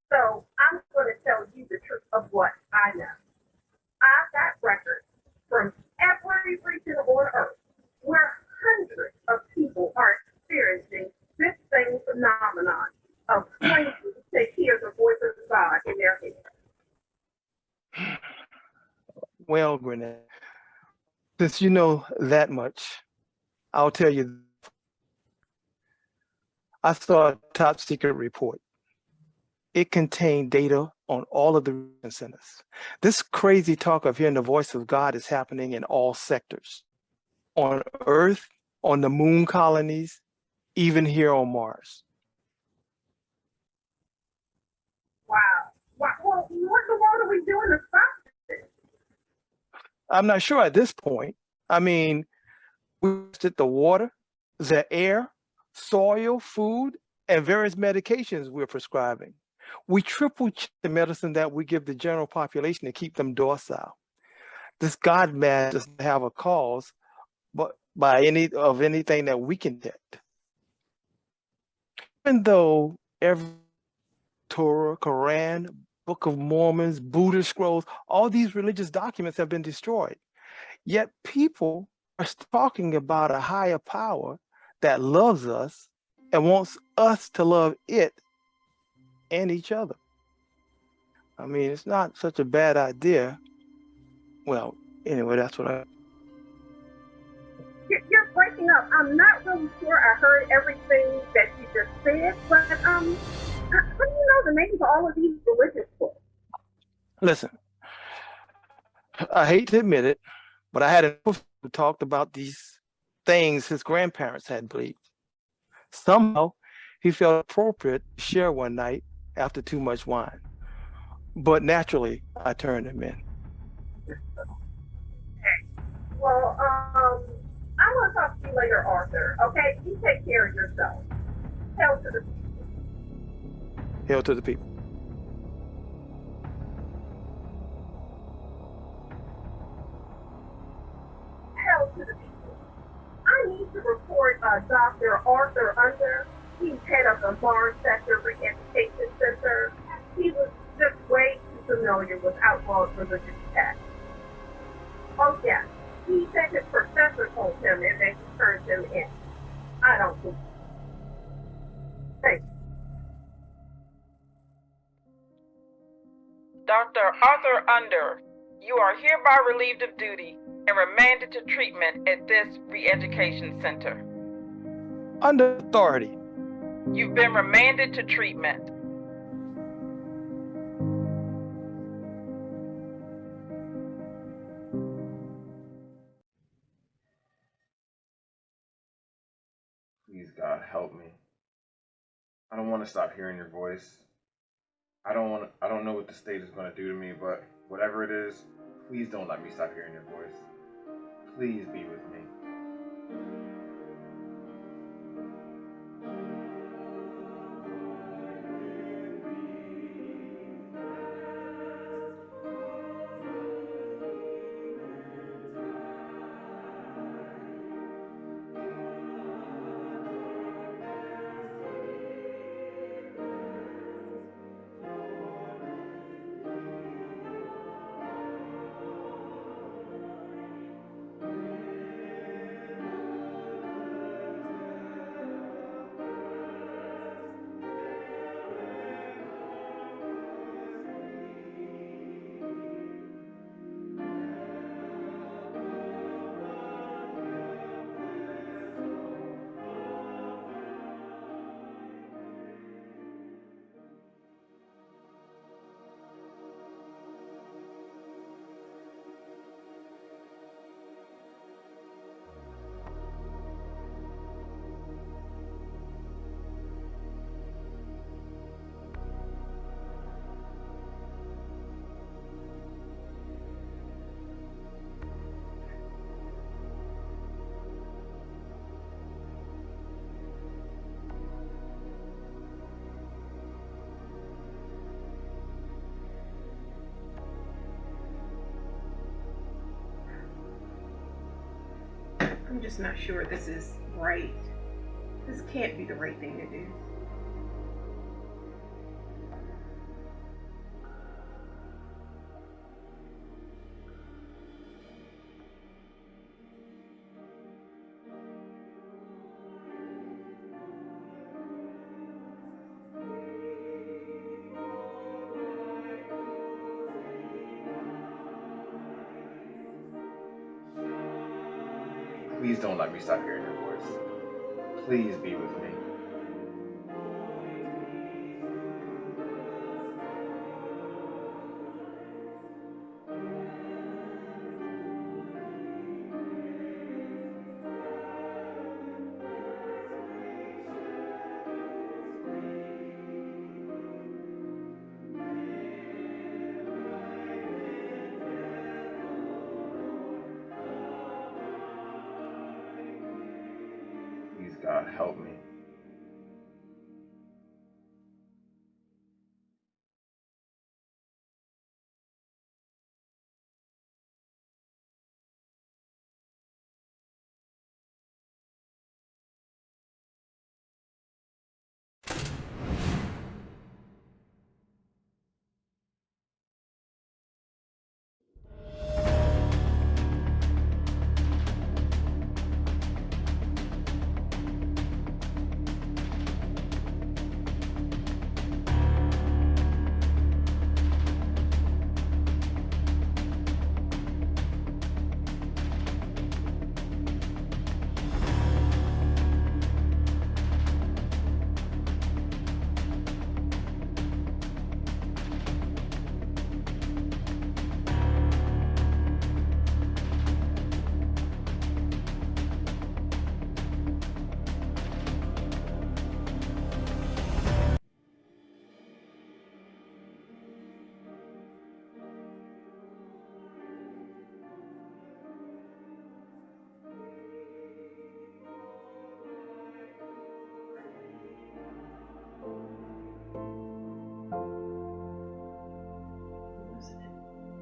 So I'm going to tell you the truth of what I know. I've got records from every region on Earth where hundreds of people are experiencing this same phenomenon of claiming to hear the voice of God in their head.
Well, Gwinnett, since you know that much, I'll tell you. I saw a top secret report. It contained data on all of the region centers. This crazy talk of hearing the voice of God is happening in all sectors. On Earth, on the moon colonies, even here on Mars.
Wow. Well, what in the world are we doing to stop this?
I'm not sure at this point. I mean, we tested the water, the air, soil, food, and various medications we're prescribing. We triple check the medicine that we give the general population to keep them docile. This God man doesn't have a cause, but by anything that we can detect. Even though every Torah, Quran, Book of Mormons, Buddhist scrolls, all these religious documents have been destroyed. Yet people are talking about a higher power that loves us and wants us to love it and each other. I mean, it's not such a bad idea. Well, anyway, that's what I...
You're breaking up. I'm not really sure I heard everything that you just said, but how do you know the names of all of these religious books?
Listen, I hate to admit it, but I had a who talked about these things his grandparents had believed. Somehow, he felt appropriate to share one night after too much wine. But naturally, I turned him in.
Okay. Well, I want to talk to you later, Arthur. Okay? You take care of yourself. Hail to the people.
Hail to the people.
the people. I need to report Dr. Arthur Under. He's head of the Mars Sector Re-Education Center. He was just way too familiar with outlawed religious texts. Oh yeah, he said his professor told him and then he turned him in. I don't think so. Thanks.
Dr. Arthur Under, you are hereby relieved of duty and remanded to treatment at this re-education center.
Under authority.
You've been remanded to treatment.
Please, God, help me. I don't want to stop hearing your voice. I don't know what the state is going to do to me, but whatever it is, please don't let me stop hearing your voice. Please be with me.
I'm just not sure this is right. This can't be the right thing to do.
Please don't let me stop hearing your voice. Please be with me. Please, God, help me.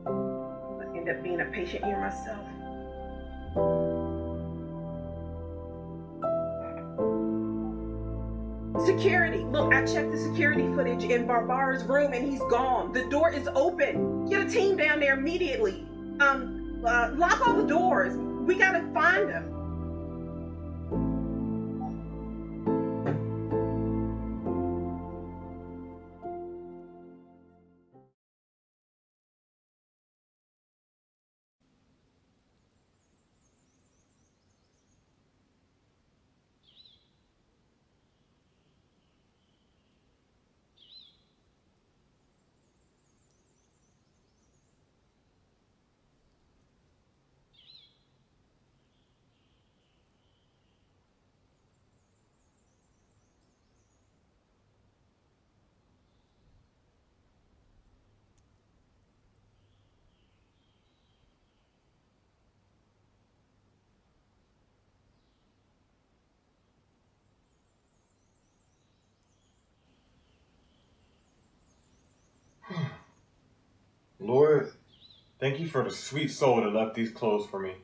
I end up being a patient here myself. security. Look, I checked the security footage in Barbara's room and he's gone. The door is open. Get a team down there immediately. Lock all the doors. We gotta find him.
Lord, thank you for the sweet soul that left these clothes for me.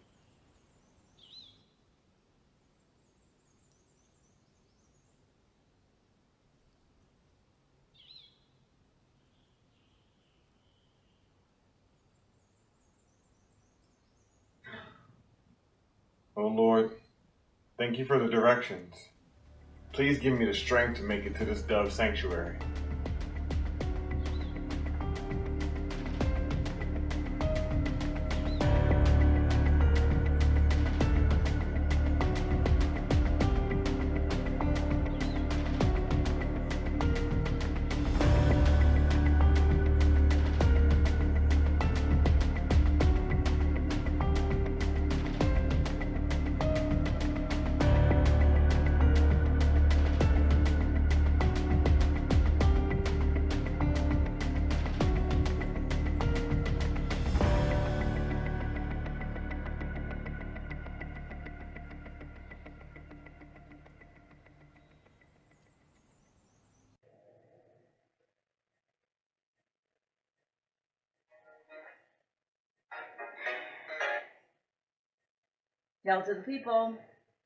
Oh Lord, thank you for the directions. Please give me the strength to make it to this dove sanctuary.
Hail to the people.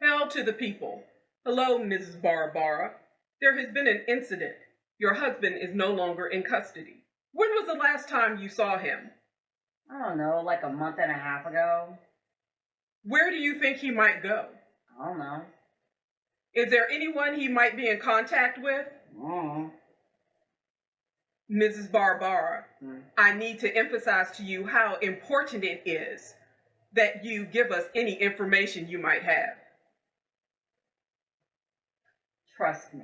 Hail to the people. Hello, Mrs. Barbara. There has been an incident. Your husband is no longer in custody. When was the last time you saw him?
I don't know, like a month and a half ago.
Where do you think he might go?
I don't know.
Is there anyone he might be in contact with? Mrs. Barbara, I need to emphasize to you how important it is that you give us any information you might have.
Trust me.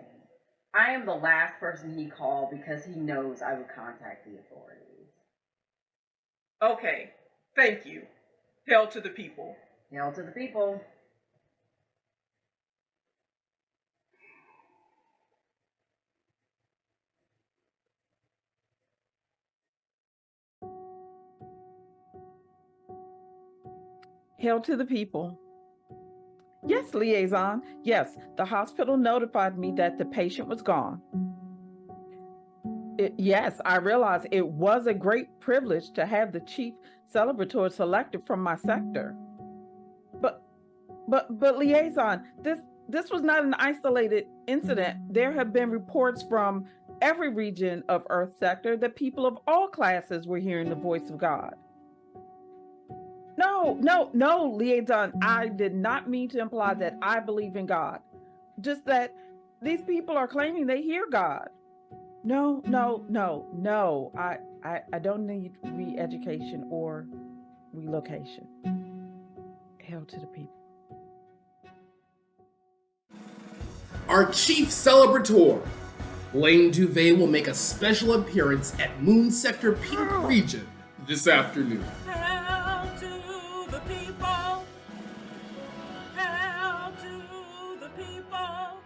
I am the last person he called because he knows I would contact the authorities.
Okay, thank you. Hail to the people.
Hail to the people.
Hail to the people. Yes, liaison. Yes, the hospital notified me that the patient was gone. Yes, I realize it was a great privilege to have the chief celebrator selected from my sector. But liaison, this was not an isolated incident. There have been reports from every region of Earth sector that people of all classes were hearing the voice of God. No, liaison. I did not mean to imply that I believe in God. Just that these people are claiming they hear God. No. I don't need re-education or relocation. Hail to the people.
Our chief celebrator, Blaine Duvet, will make a special appearance at Moon Sector Pink Region this afternoon.
Hail to the people. Hail to the people.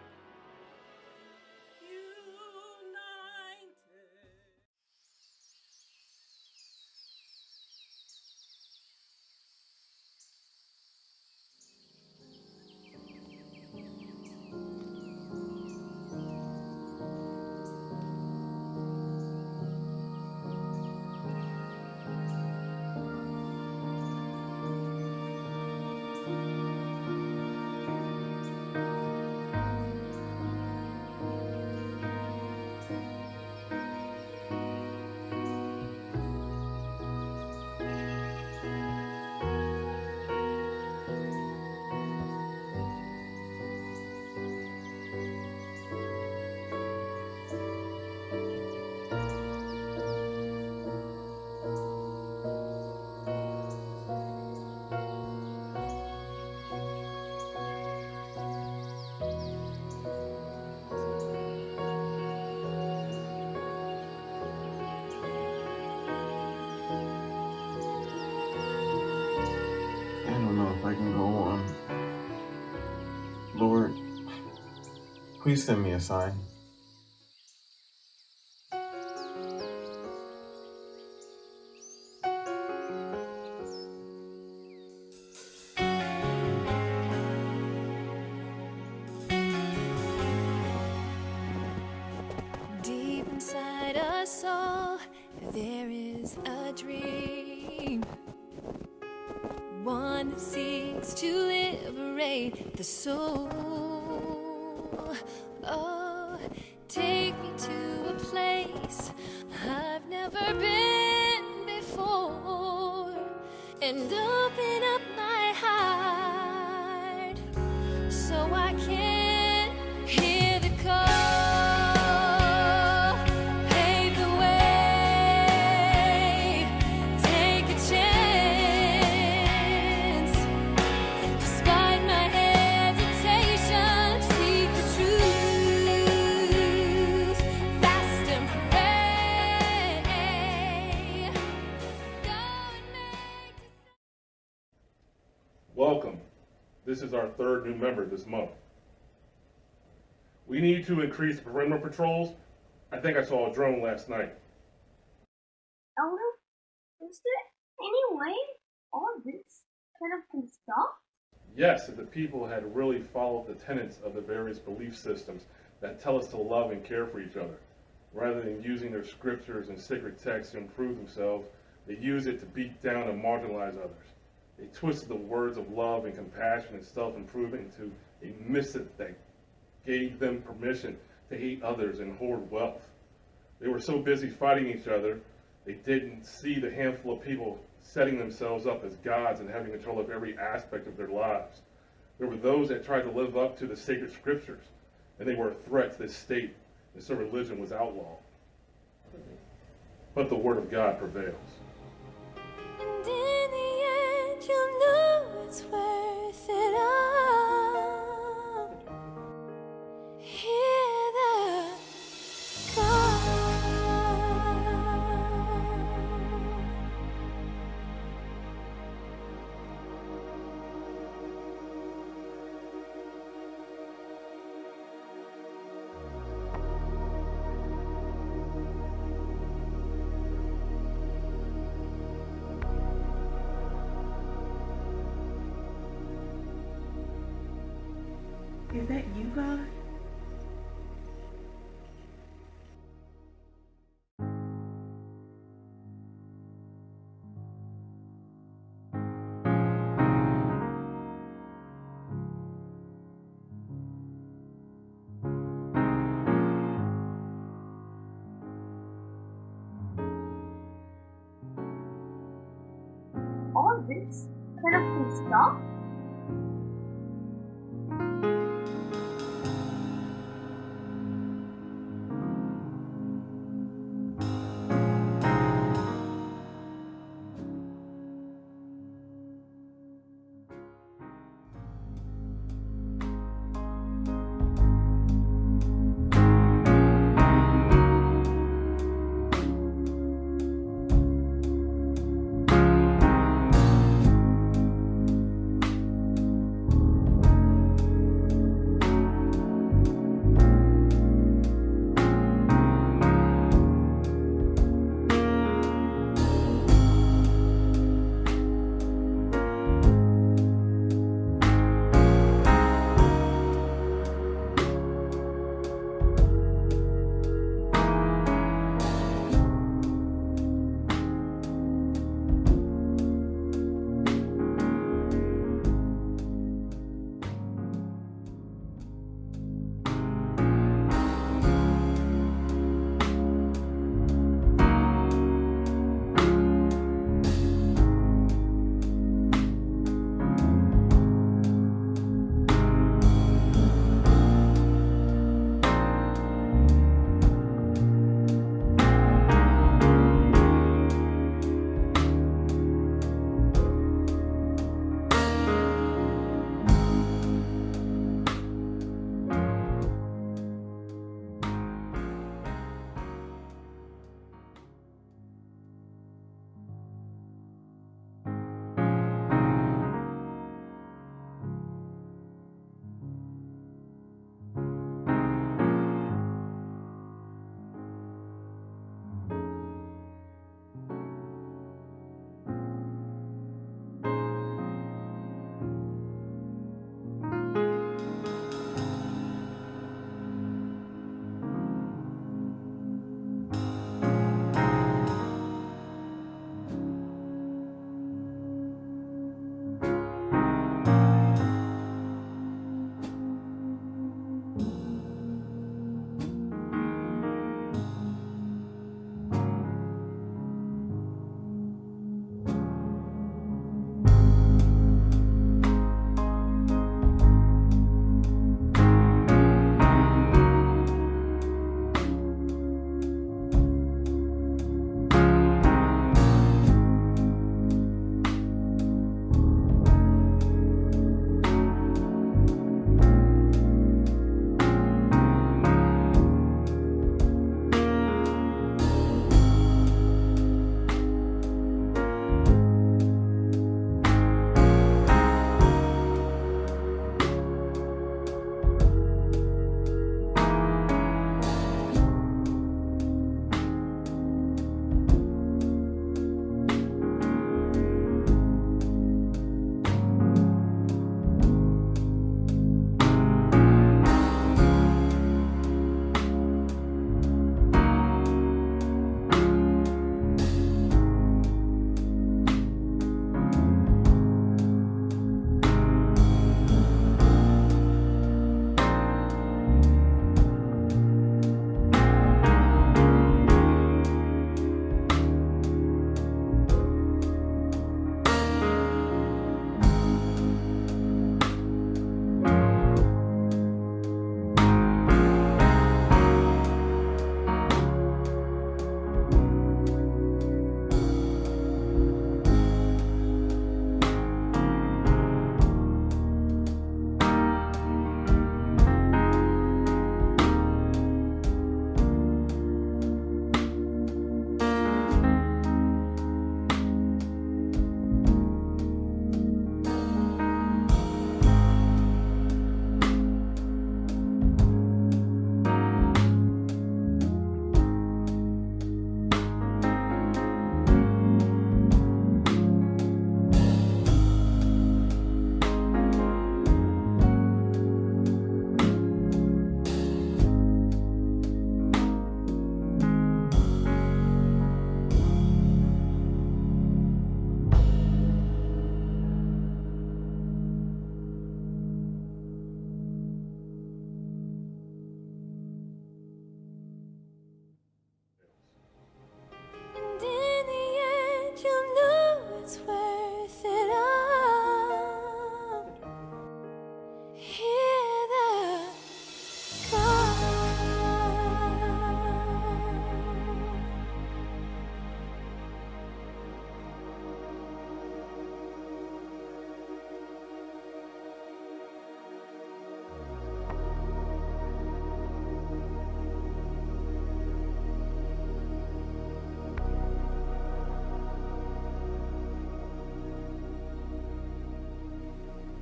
can go on. Lord, please send me a sign.
Deep inside us all, there is a dream. One that seeks to liberate the soul. Oh, take me to a place I've never been before, and open up my heart so I can hear the call. Pave the way, take a chance. Despite my hesitation, seek the truth. Fast and pray.
Welcome. This is our third new member this month. We need to increase perimeter patrols. I think I saw a drone last night.
Elder, is there any way all this kind of can stop?
Yes, if the people had really followed the tenets of the various belief systems that tell us to love and care for each other, rather than using their scriptures and sacred texts to improve themselves, they use it to beat down and marginalize others. They twisted the words of love and compassion and self-improvement into a missive that gave them permission to hate others and hoard wealth. They were so busy fighting each other, they didn't see the handful of people setting themselves up as gods and having control of every aspect of their lives. There were those that tried to live up to the sacred scriptures, and they were a threat to the state, and so religion was outlawed. But the word of God prevails.
And in the end, you'll know it's worth it all. Hear the call.
Is that you, God?
All this kind of can stop?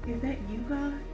Is that you, God?